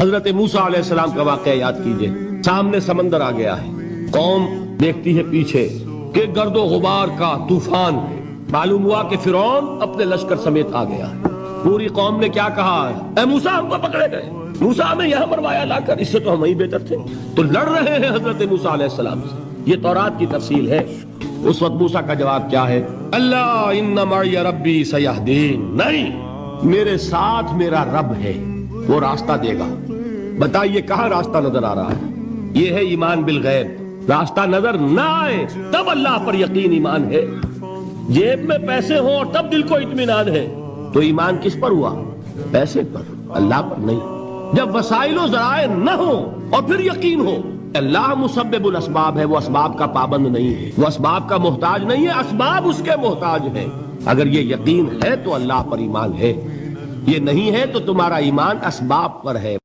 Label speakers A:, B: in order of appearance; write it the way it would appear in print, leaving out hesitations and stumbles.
A: حضرت موسیٰ علیہ السلام کا واقعہ یاد کیجئے. سامنے سمندر آ گیا ہے، قوم دیکھتی ہے پیچھے کہ گرد و غبار کا طوفان ہے. معلوم ہوا کہ فرعون اپنے لشکر سمیت آ گیا ہے. پوری قوم نے کیا کہا؟ اے موسیٰ ہم کو پکڑے گئے، موسیٰ ہمیں یہاں مروایا لا کر، اس سے تو ہم ہی بہتر تھے. تو لڑ رہے ہیں حضرت موسیٰ علیہ السلام سے. یہ تورات کی تفصیل ہے. اس وقت موسیٰ کا جواب کیا ہے؟ اللہ ان معی ربی سیہدین، نہیں، میرے ساتھ میرا رب ہے، وہ راستہ دے گا. بتائیے کہاں راستہ نظر آ رہا ہے؟ یہ ہے ایمان بالغیب. راستہ نظر نہ آئے تب اللہ پر یقین ایمان ہے. جیب میں پیسے ہوں اور تب دل کو اطمینان ہے تو ایمان کس پر ہوا؟ پیسے پر، اللہ پر نہیں. جب وسائل و ذرائع نہ ہو اور پھر یقین ہو اللہ مسبب الاسباب ہے، وہ اسباب کا پابند نہیں ہے، وہ اسباب کا محتاج نہیں ہے، اسباب اس کے محتاج ہیں. اگر یہ یقین ہے تو اللہ پر ایمان ہے، یہ نہیں ہے تو تمہارا ایمان اسباب پر ہے.